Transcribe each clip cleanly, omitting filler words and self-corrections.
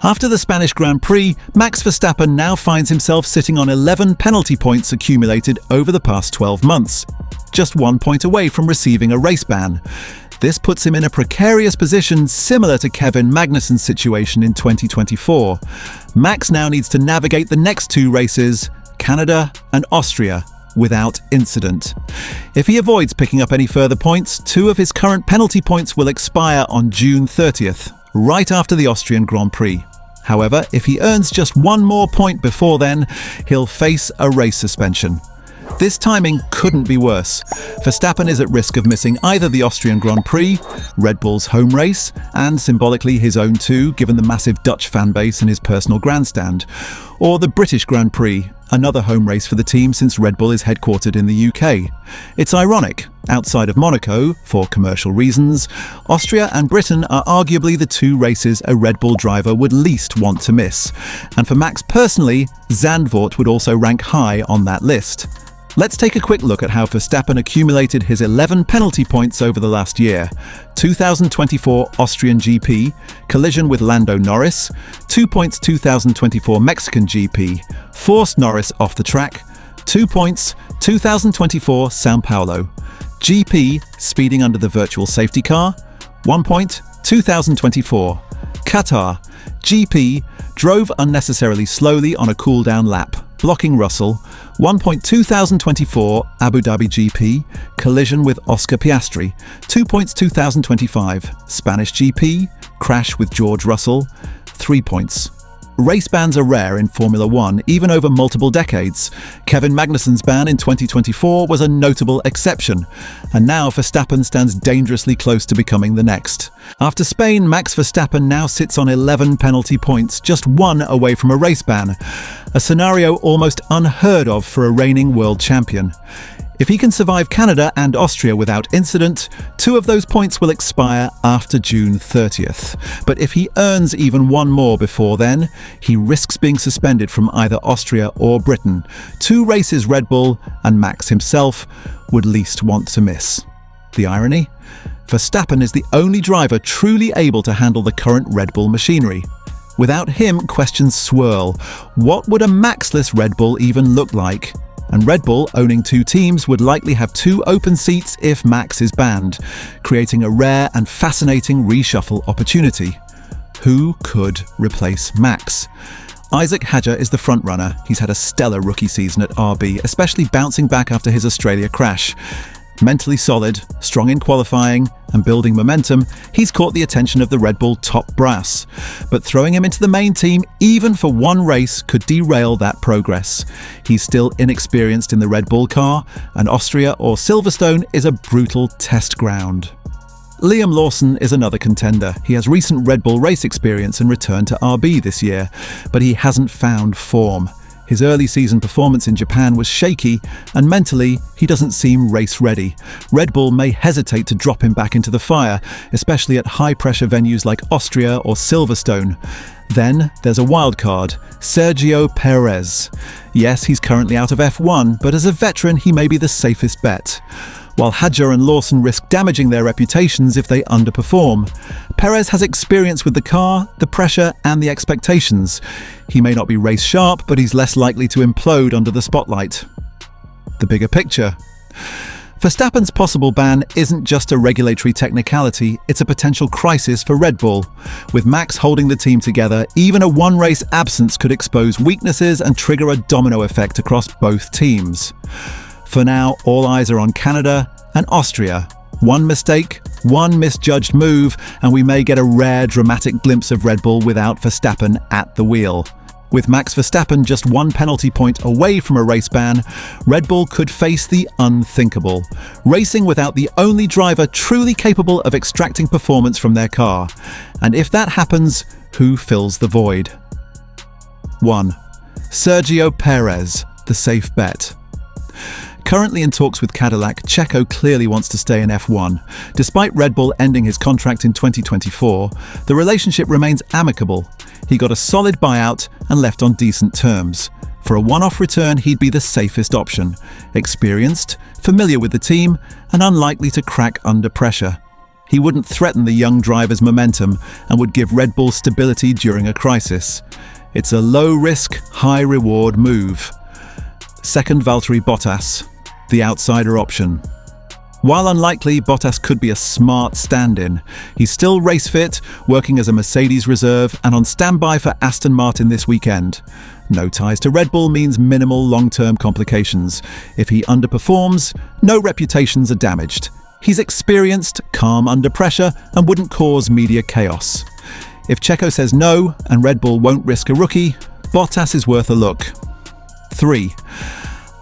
After the Spanish Grand Prix, Max Verstappen now finds himself sitting on 11 penalty points accumulated over the past 12 months, just 1 point away from receiving a race ban. This puts him in a precarious position similar to Kevin Magnussen's situation in 2024. Max now needs to navigate the next two races, Canada and Austria, without incident. If he avoids picking up any further points, 2 of his current penalty points will expire on June 30th, right after the Austrian Grand Prix. However, if he earns just 1 more point before then, he'll face a race suspension. This timing couldn't be worse. Verstappen is at risk of missing either the Austrian Grand Prix, Red Bull's home race, and symbolically his own too, given the massive Dutch fan base and his personal grandstand, or the British Grand Prix, another home race for the team since Red Bull is headquartered in the UK. It's ironic. Outside of Monaco, for commercial reasons, Austria and Britain are arguably the 2 races a Red Bull driver would least want to miss. And for Max personally, Zandvoort would also rank high on that list. Let's take a quick look at how Verstappen accumulated his 11 penalty points over the last year. 2024 Austrian GP, collision with Lando Norris. 2 points 2024 Mexican GP, forced Norris off the track. 2 points 2024 Sao Paulo. GP, speeding under the virtual safety car. 1 point 2024 Qatar. GP, drove unnecessarily slowly on a cool-down lap, blocking Russell. 1 point 2024 Abu Dhabi GP, collision with Oscar Piastri. 2 points 2025 Spanish GP, crash with George Russell. 3 points. Race bans are rare in Formula One, even over multiple decades. Kevin Magnussen's ban in 2024 was a notable exception, and now Verstappen stands dangerously close to becoming the next. After Spain, Max Verstappen now sits on 11 penalty points, just 1 away from a race ban, a scenario almost unheard of for a reigning world champion. If he can survive Canada and Austria without incident, 2 of those points will expire after June 30th. But if he earns even 1 more before then, he risks being suspended from either Austria or Britain, 2 races Red Bull and Max himself would least want to miss. The irony? Verstappen is the only driver truly able to handle the current Red Bull machinery. Without him, questions swirl. What would a Maxless Red Bull even look like? And Red Bull, owning 2 teams, would likely have 2 open seats if Max is banned, creating a rare and fascinating reshuffle opportunity. Who could replace Max? Isack Hadjar is the frontrunner. He's had a stellar rookie season at RB, especially bouncing back after his Australia crash. Mentally solid, strong in qualifying, and building momentum, he's caught the attention of the Red Bull top brass. But throwing him into the main team, even for 1 race, could derail that progress. He's still inexperienced in the Red Bull car, and Austria or Silverstone is a brutal test ground. Liam Lawson is another contender. He has recent Red Bull race experience and returned to RB this year, but he hasn't found form. His early season performance in Japan was shaky, and mentally, he doesn't seem race-ready. Red Bull may hesitate to drop him back into the fire, especially at high-pressure venues like Austria or Silverstone. Then there's a wildcard, Sergio Perez. Yes, he's currently out of F1, but as a veteran, he may be the safest bet. While Hadjar and Lawson risk damaging their reputations if they underperform. Perez has experience with the car, the pressure, and the expectations. He may not be race sharp, but he's less likely to implode under the spotlight. The bigger picture. Verstappen's possible ban isn't just a regulatory technicality, it's a potential crisis for Red Bull. With Max holding the team together, even a 1-race absence could expose weaknesses and trigger a domino effect across both teams. For now, all eyes are on Canada and Austria. 1 mistake, 1 misjudged move, and we may get a rare, dramatic glimpse of Red Bull without Verstappen at the wheel. With Max Verstappen just 1 penalty point away from a race ban, Red Bull could face the unthinkable, racing without the only driver truly capable of extracting performance from their car. And if that happens, who fills the void? 1. Sergio Perez, the safe bet. Currently in talks with Cadillac, Checo clearly wants to stay in F1. Despite Red Bull ending his contract in 2024, the relationship remains amicable. He got a solid buyout and left on decent terms. For a one-off return, he'd be the safest option. Experienced, familiar with the team, and unlikely to crack under pressure. He wouldn't threaten the young driver's momentum and would give Red Bull stability during a crisis. It's a low-risk, high-reward move. Second, Valtteri Bottas, the outsider option. While unlikely, Bottas could be a smart stand-in. He's still race-fit, working as a Mercedes reserve and on standby for Aston Martin this weekend. No ties to Red Bull means minimal long-term complications. If he underperforms, no reputations are damaged. He's experienced, calm under pressure, and wouldn't cause media chaos. If Checo says no and Red Bull won't risk a rookie, Bottas is worth a look. 3.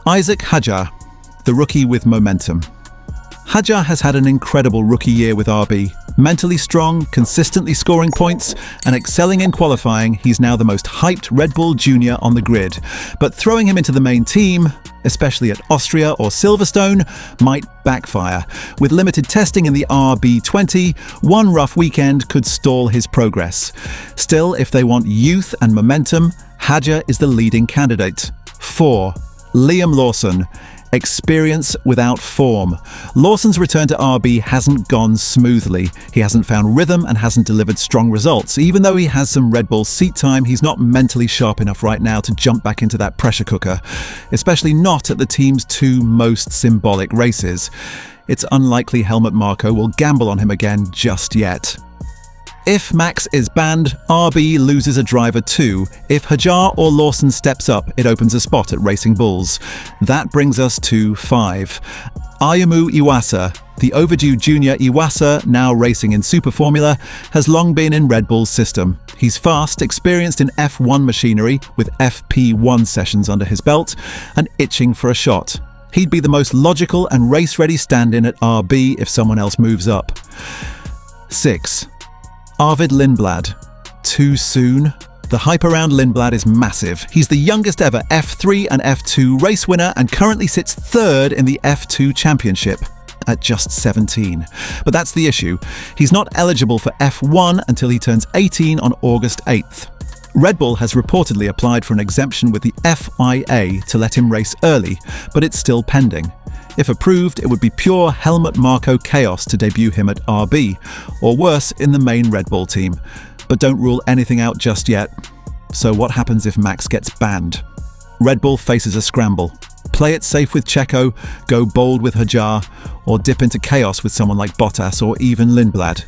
Isack Hadjar, the rookie with momentum. Hadjar has had an incredible rookie year with RB. Mentally strong, consistently scoring points, and excelling in qualifying, he's now the most hyped Red Bull junior on the grid. But throwing him into the main team, especially at Austria or Silverstone, might backfire. With limited testing in the RB20, one rough weekend could stall his progress. Still, if they want youth and momentum, Hadjar is the leading candidate. 4. Liam Lawson. Experience without form. Lawson's return to RB hasn't gone smoothly. He hasn't found rhythm and hasn't delivered strong results. Even though he has some Red Bull seat time, he's not mentally sharp enough right now to jump back into that pressure cooker, especially not at the team's two most symbolic races. It's unlikely Helmut Marko will gamble on him again just yet. If Max is banned, RB loses a driver too. If Hadjar or Lawson steps up, it opens a spot at Racing Bulls. That brings us to 5. Ayumu Iwasa, the overdue junior Iwasa, now racing in Super Formula, has long been in Red Bull's system. He's fast, experienced in F1 machinery with FP1 sessions under his belt, and itching for a shot. He'd be the most logical and race-ready stand-in at RB if someone else moves up. 6. Arvid Lindblad. Too soon? The hype around Lindblad is massive. He's the youngest ever F3 and F2 race winner and currently sits third in the F2 championship at just 17. But that's the issue. He's not eligible for F1 until he turns 18 on August 8th. Red Bull has reportedly applied for an exemption with the FIA to let him race early, but it's still pending. If approved, it would be pure Helmut Marko chaos to debut him at RB, or worse, in the main Red Bull team. But don't rule anything out just yet. So what happens if Max gets banned? Red Bull faces a scramble. Play it safe with Checo, go bold with Hadjar, or dip into chaos with someone like Bottas or even Lindblad.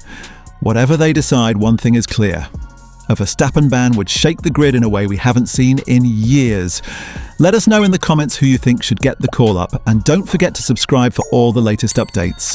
Whatever they decide, one thing is clear. A Verstappen ban would shake the grid in a way we haven't seen in years. Let us know in the comments who you think should get the call up, and don't forget to subscribe for all the latest updates.